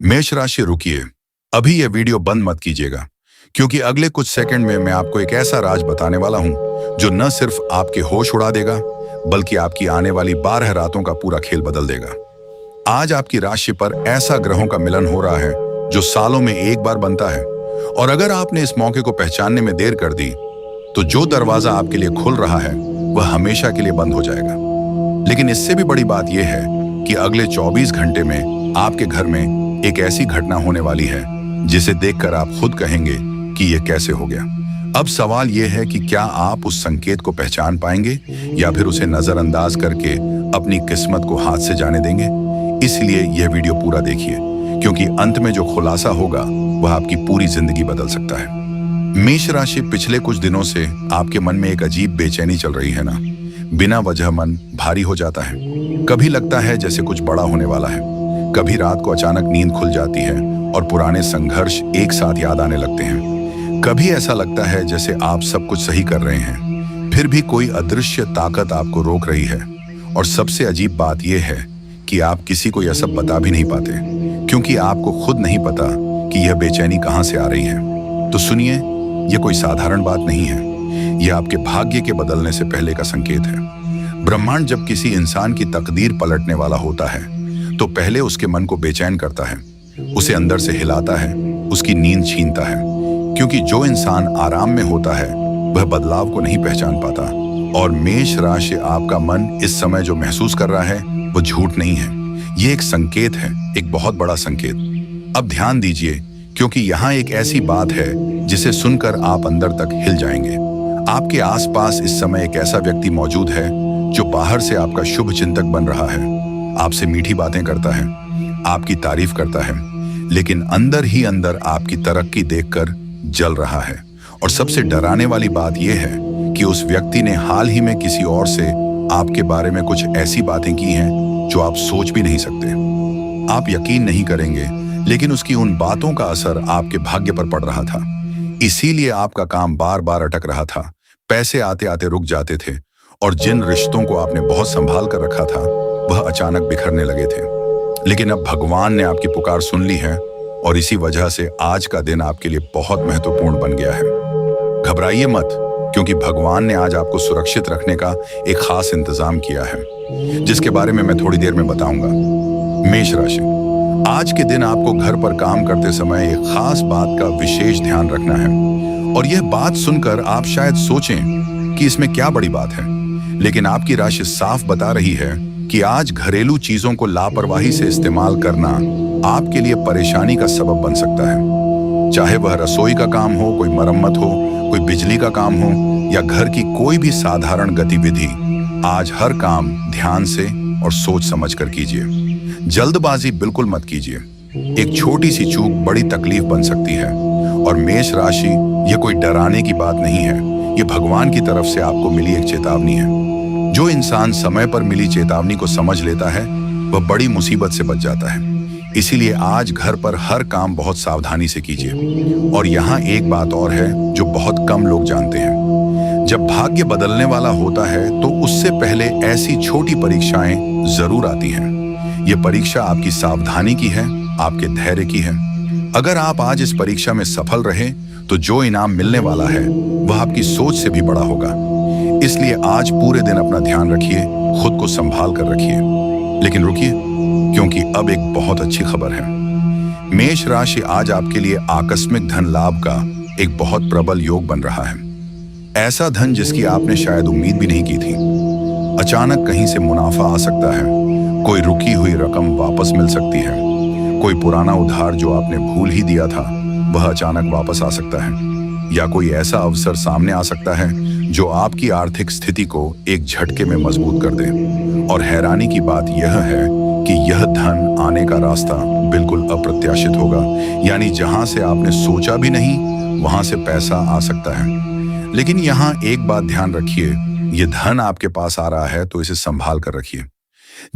मेष राशि, रुकिए, अभी यह वीडियो बंद मत कीजिएगा, क्योंकि अगले कुछ सेकंड में मैं आपको एक ऐसा राज बताने वाला हूं जो न सिर्फ आपके होश उड़ा देगा, बल्कि आपकी आने वाली 12 रातों का पूरा खेल बदल देगा। आज आपकी राशि पर ऐसा ग्रहों का मिलन हो रहा है जो सालों में एक बार बनता है, और अगर आपने इस मौके को पहचानने में देर कर दी तो जो दरवाजा आपके लिए खुल रहा है वह हमेशा के लिए बंद हो जाएगा। लेकिन इससे भी बड़ी बात यह है कि अगले 24 घंटे में आपके घर में एक ऐसी घटना होने वाली है जिसे देखकर आप खुद कहेंगे कि यह कैसे हो गया। अब सवाल यह है कि क्या आप उस संकेत को पहचान पाएंगे या फिर उसे नजरअंदाज करके अपनी किस्मत को हाथ से जाने देंगे। इसलिए यह वीडियो पूरा देखिए, क्योंकि अंत में जो खुलासा होगा वह आपकी पूरी जिंदगी बदल सकता है। मेष राशि, पिछले कुछ दिनों से आपके मन में एक अजीब बेचैनी चल रही है ना। बिना वजह मन भारी हो जाता है। कभी लगता है जैसे कुछ बड़ा होने वाला है, कभी रात को अचानक नींद खुल जाती है और पुराने संघर्ष एक साथ याद आने लगते हैं। कभी ऐसा लगता है जैसे आप सब कुछ सही कर रहे हैं, फिर भी कोई अदृश्य ताकत आपको रोक रही है। और सबसे अजीब बात यह है कि आप किसी को यह सब बता भी नहीं पाते, क्योंकि आपको खुद नहीं पता कि यह बेचैनी कहां से आ रही है। तो सुनिए, यह कोई साधारण बात नहीं है, यह आपके भाग्य के बदलने से पहले का संकेत है। ब्रह्मांड जब किसी इंसान की तकदीर पलटने वाला होता है तो पहले उसके मन को बेचैन करता है, उसे अंदर से हिलाता है, उसकी नींद छीनता है, क्योंकि जो इंसान आराम में होता है वह बदलाव को नहीं पहचान पाता। और मेष राशि, आपका मन इस समय जो महसूस कर रहा है वो झूठ नहीं है, ये एक संकेत है, एक बहुत बड़ा संकेत। अब ध्यान दीजिए, क्योंकि यहाँ एक ऐसी बात है जिसे सुनकर आप अंदर तक हिल जाएंगे। आपके आसपास इस समय एक ऐसा व्यक्ति मौजूद है जो बाहर से आपका शुभ चिंतक बन रहा है, आपसे मीठी बातें करता है, आपकी तारीफ करता है, लेकिन अंदर ही अंदर आपकी तरक्की देखकर जल रहा है। और सबसे डराने वाली बात यह है कि उस व्यक्ति ने हाल ही में किसी और से आपके बारे में कुछ ऐसी बातें की हैं जो आप सोच भी नहीं सकते। आप यकीन नहीं करेंगे, लेकिन उसकी उन बातों का असर आपके भाग्य पर पड़ रहा था। इसीलिए आपका काम बार बार अटक रहा था, पैसे आते आते रुक जाते थे, और जिन रिश्तों को आपने बहुत संभाल कर रखा था वह अचानक बिखरने लगे थे। लेकिन अब भगवान ने आपकी पुकार सुन ली है, और इसी वजह से आज का दिन आपके लिए बहुत महत्वपूर्ण बन गया है। घबराइए मत, क्योंकि भगवान ने आज आपको सुरक्षित रखने का एक खास इंतजाम किया है, जिसके बारे में मैं थोड़ी देर में बताऊंगा। मेष राशि, आज के दिन आपको घर पर काम करते समय एक खास बात का विशेष ध्यान रखना है। और यह बात सुनकर आप शायद सोचें कि इसमें क्या बड़ी बात है, लेकिन आपकी राशि साफ बता रही है कि आज घरेलू चीजों को लापरवाही से इस्तेमाल करना आपके लिए परेशानी का सबब बन सकता है। चाहे वह रसोई का काम हो, कोई मरम्मत हो, कोई बिजली का काम हो, या घर की कोई भी साधारण गतिविधि, आज हर काम ध्यान से और सोच समझ कर कीजिए। जल्दबाजी बिल्कुल मत कीजिए, एक छोटी सी चूक बड़ी तकलीफ बन सकती है। और मेष राशि, यह कोई डराने की बात नहीं है, यह भगवान की तरफ से आपको मिली एक चेतावनी है। जो इंसान समय पर मिली चेतावनी को समझ लेता है वह बड़ी मुसीबत से बच जाता है। इसीलिए आज घर पर हर काम बहुत सावधानी से कीजिए। और यहाँ एक बात और है जो बहुत कम लोग जानते हैं, जब भाग्य बदलने वाला होता है तो उससे पहले ऐसी छोटी परीक्षाएं जरूर आती हैं। ये परीक्षा आपकी सावधानी की है, आपके धैर्य की है। अगर आप आज इस परीक्षा में सफल रहे तो जो इनाम मिलने वाला है वह आपकी सोच से भी बड़ा होगा। इसलिए आज पूरे दिन अपना ध्यान रखिए, खुद को संभाल कर रखिए। लेकिन रुकिए, क्योंकि अब एक बहुत अच्छी खबर है। मेष राशि, आज आपके लिए आकस्मिक धन लाभ का एक बहुत प्रबल योग बन रहा है। ऐसा धन जिसकी आपने शायद उम्मीद भी नहीं की थी। अचानक कहीं से मुनाफा आ सकता है, कोई रुकी हुई रकम वापस मिल सकती है, कोई पुराना उधार जो आपने भूल ही दिया था वह अचानक वापस आ सकता है, या कोई ऐसा अवसर सामने आ सकता है जो आपकी आर्थिक स्थिति को एक झटके में मजबूत कर दे। और हैरानी की बात यह है कि यह धन आने का रास्ता बिल्कुल अप्रत्याशित होगा, यानी जहां से आपने सोचा भी नहीं वहां से पैसा आ सकता है। लेकिन यहाँ एक बात ध्यान रखिए, यह धन आपके पास आ रहा है तो इसे संभाल कर रखिए।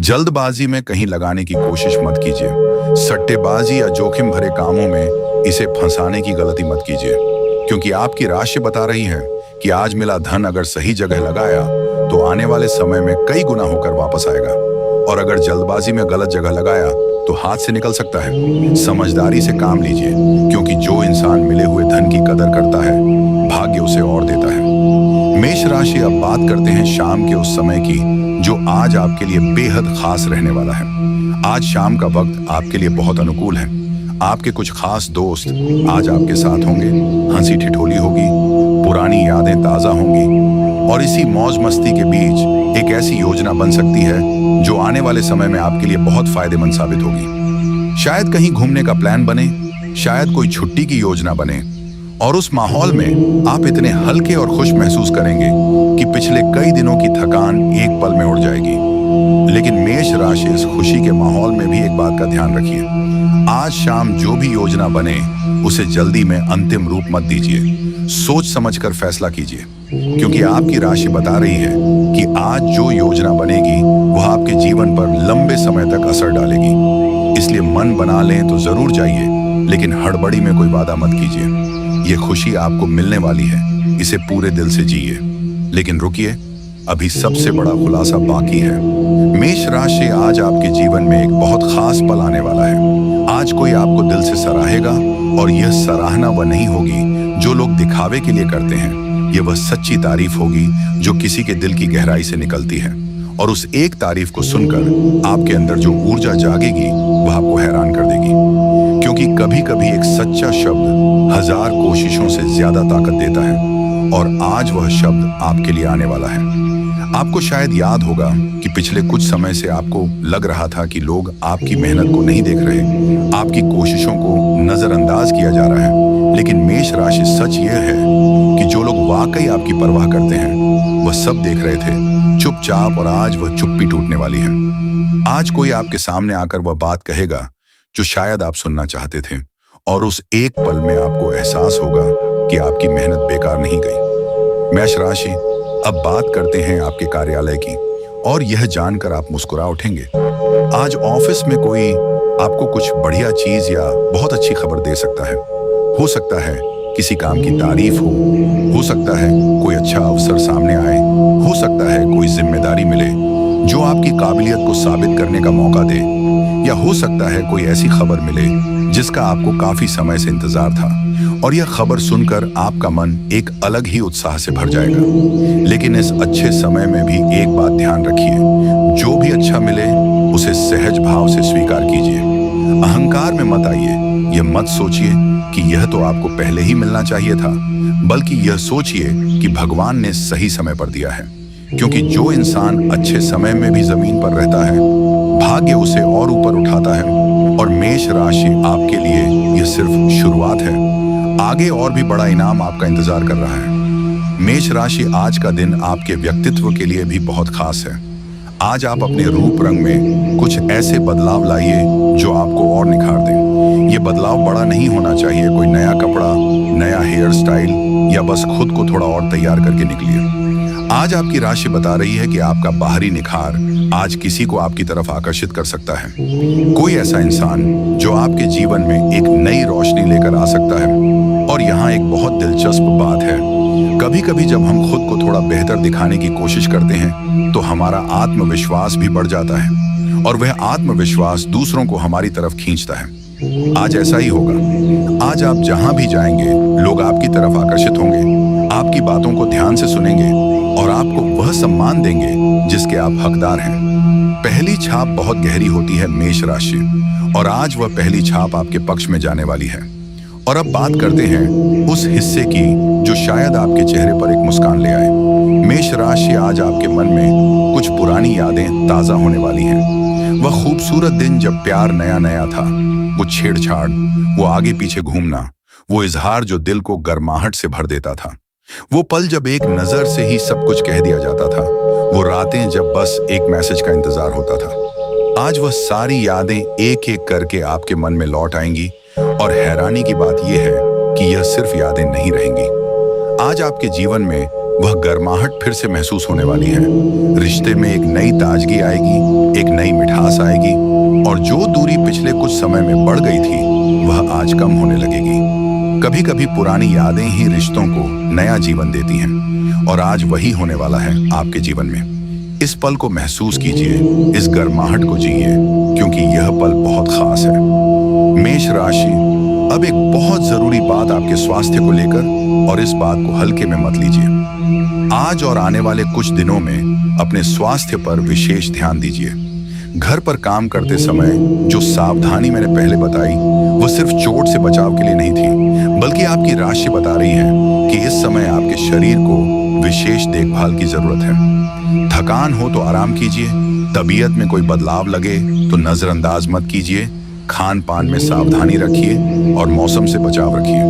जल्दबाजी में कहीं लगाने की कोशिश मत कीजिए। सट्टेबाजी या जोखिम भरे कामों में इसे फंसाने की गलती मत कीजिए, क्योंकि आपकी राशि बता रही है कि आज मिला धन अगर सही जगह लगाया तो आने वाले समय में कई गुना होकर वापस आएगा, और अगर जल्दबाजी में गलत जगह लगाया तो हाथ से निकल सकता है। समझदारी से काम लीजिए, क्योंकि जो इंसान मिले हुए धन की कदर करता है, भाग्य उसे और देता है। मेष राशि, अब बात करते हैं शाम के उस समय की जो आज आपके लिए बेहद खास रहने वाला है। आज शाम का वक्त आपके लिए बहुत अनुकूल है। आपके कुछ खास दोस्त आज आपके साथ होंगे, हंसी ठिठोली होगी, पुरानी यादें ताजा होंगी और इसी मौज मस्ती के बीच एक ऐसी योजना बन सकती है जो आने वाले समय में आपके लिए बहुत फायदेमंद साबित होगी। शायद कहीं घूमने का प्लान बने, शायद कोई छुट्टी की योजना बने और उस माहौल में आप इतने हल्के और खुश महसूस करेंगे कि पिछले कई दिनों की थकान एक पल में उड़ जाएगी। लेकिन मेष राशि, इस खुशी के माहौल में भी एक बात का ध्यान रखिए। आज शाम जो भी योजना बने उसे जल्दी में अंतिम रूप मत दीजिए। सोच समझकर फैसला कीजिए, क्योंकि आपकी राशि बता रही है कि आज जो योजना बनेगी वह आपके जीवन पर लंबे समय तक असर डालेगी। इसलिए मन बना लें तो जरूर जाइए, लेकिन हड़बड़ी में कोई वादा मत कीजिए। ये खुशी आपको मिलने वाली है, इसे पूरे दिल से जिए। लेकिन रुकिए, अभी सबसे बड़ा खुलासा बाकी है। मेष राशि, आज आपके जीवन में एक बहुत खास पल आने वाला है। आज कोई आपको दिल से सराहेगा और यह सराहना वह नहीं होगी जो लोग दिखावे के लिए करते हैं। यह वह सच्ची तारीफ होगी जो किसी के दिल की गहराई से निकलती है। और उस एक तारीफ को सुनकर आपके अंदर जो ऊर्जा जागेगी वह आपको हैरान कर देगी, क्योंकि कभी कभी एक सच्चा शब्द 1000 कोशिशों से ज्यादा ताकत देता है। और आज वह शब्द आपके लिए आने वाला है। आपको शायद याद होगा कि पिछले कुछ समय से आपको लग रहा था कि लोग आपकी मेहनत को नहीं देख रहे, आपकी कोशिशों को नजरअंदाज किया जा रहा है। लेकिन मेष राशि, सच यह है कि जो लोग वाकई आपकी परवाह करते हैं वह सब देख रहे थे चुपचाप, और आज वह चुप्पी टूटने वाली है। आज कोई आपके सामने आकर वह बात कहेगा जो शायद आप सुनना चाहते थे, और उस एक पल में आपको एहसास होगा कि आपकी मेहनत बेकार नहीं गई। मेष राशि, अब बात करते हैं आपके कार्यालय की, और यह जानकर आप मुस्कुरा उठेंगे। आज ऑफिस में कोई आपको कुछ बढ़िया चीज या बहुत अच्छी खबर दे सकता है। हो सकता है किसी काम की तारीफ हो सकता है कोई अच्छा अवसर सामने आए, हो सकता है कोई जिम्मेदारी मिले जो आपकी काबिलियत को साबित करने का मौका दे, या हो सकता है कोई ऐसी खबर मिले जिसका आपको काफी समय से इंतजार था, और यह खबर सुनकर आपका मन एक अलग ही उत्साह से भर जाएगा। लेकिन इस अच्छे समय में भी एक बात ध्यान रखिए, जो भी अच्छा मिले उसे सहज भाव से स्वीकार कीजिए। अहंकार में मत आइए। यह मत सोचिए कि यह तो आपको पहले ही मिलना चाहिए था, बल्कि यह सोचिए कि भगवान ने सही समय पर दिया है। क्योंकि जो इंसान अच्छे समय में भी जमीन पर रहता है, भाग्य उसे और ऊपर उठाता है। और मेष राशि, आपके लिए यह सिर्फ शुरुआत है। आगे और भी बड़ा इनाम आपका इंतजार कर रहा है। मेष राशि, आज का दिन आपके व्यक्तित्व के लिए भी बहुत खास है। आज आप अपने रूप रंग में कुछ ऐसे बदलाव लाइए जो आपको और निखार दें। ये बदलाव बड़ा नहीं होना चाहिए, कोई नया कपड़ा, नया हेयर स्टाइल, या बस खुद को थोड़ा और तैयार करके निकलिए। आज आपकी राशि बता रही है कि आपका बाहरी निखार आज किसी को आपकी तरफ आकर्षित कर सकता है। कोई ऐसा इंसान जो आपके जीवन में एक नई रोशनी लेकर आ सकता है। और यहाँ एक बहुत दिलचस्प बात है, कभी कभी जब हम खुद को थोड़ा बेहतर दिखाने की कोशिश करते हैं तो हमारा आत्मविश्वास भी बढ़ जाता है, और वह आत्मविश्वास दूसरों को हमारी तरफ खींचता है। आज ऐसा ही होगा। आज आप जहां भी जाएंगे लोग आपकी तरफ आकर्षित होंगे, आपकी बातों को ध्यान से सुनेंगे और आपको वह सम्मान देंगे जिसके आप हकदार हैं। पहली छाप बहुत गहरी होती है मेष राशि, और आज वह पहली छाप आपके पक्ष में जाने वाली है। और अब बात करते हैं उस हिस्से की जो शायद आपके चेहरे पर एक मुस्कान ले आए। मेष राशि, आज आपके मन में कुछ पुरानी यादें ताजा होने वाली हैं। वह खूबसूरत दिन जब प्यार नया नया था, वो छेड़छाड़, वो आगे पीछे घूमना, वो इजहार जो दिल को गर्माहट से भर देता था, वो पल जब एक नजर से ही सब कुछ कह दिया जाता था, वो रातें जब बस एक मैसेज का इंतजार होता था। आज वह सारी यादें एक एक करके आपके मन में लौट आएंगी, और हैरानी की बात यह है कि यह सिर्फ यादें नहीं रहेंगी। आज आपके जीवन में वह गर्माहट फिर से महसूस होने वाली है। रिश्ते में एक नई ताजगी आएगी, एक नई मिठास आएगी, और जो दूरी पिछले कुछ समय में बढ़ गई थी वह आज कम होने लगेगी। कभी कभी पुरानी यादें ही रिश्तों को नया जीवन देती हैं, और आज वही होने वाला है आपके जीवन में। इस पल को महसूस कीजिए, इस गर्माहट को जिए, क्योंकि यह पल बहुत खास है। मेष राशि, अब एक बहुत जरूरी बात आपके स्वास्थ्य को लेकर, और इस बात को हल्के में मत लीजिए। आज और आने वाले कुछ दिनों में अपने स्वास्थ्य पर विशेष ध्यान दीजिए। घर पर काम करते समय जो सावधानी मैंने पहले बताई, वो सिर्फ चोट से बचाव के लिए नहीं थी, बल्कि आपकी राशि बता रही है कि इस समय आपके शरीर को विशेष देखभाल की जरूरत है। थकान हो तो आराम कीजिए, तबीयत में कोई बदलाव लगे तो नजरअंदाज मत कीजिए, खान पान में सावधानी रखिए और मौसम से बचाव रखिए,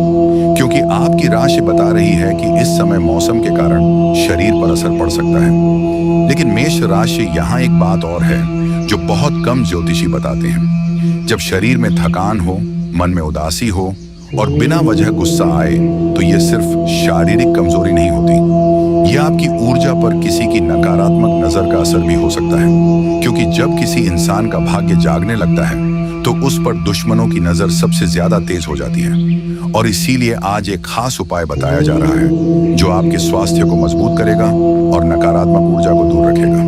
क्योंकि आपकी राशि बता रही है कि इस समय मौसम के कारण शरीर पर असर पड़ सकता है। लेकिन मेष राशि, यहाँ एक बात और है जो बहुत कम ज्योतिषी बताते हैं। जब शरीर में थकान हो, मन में उदासी हो और बिना वजह गुस्सा आए, तो यह सिर्फ शारीरिक कमजोरी नहीं होती, यह आपकी ऊर्जा पर किसी की नकारात्मक नजर का असर भी हो सकता है। क्योंकि जब किसी इंसान का भाग्य जागने लगता है तो उस पर दुश्मनों की नजर सबसे ज्यादा तेज हो जाती है। और इसीलिए आज एक खास उपाय बताया जा रहा है जो आपके स्वास्थ्य को मजबूत करेगा और नकारात्मक ऊर्जा को दूर रखेगा।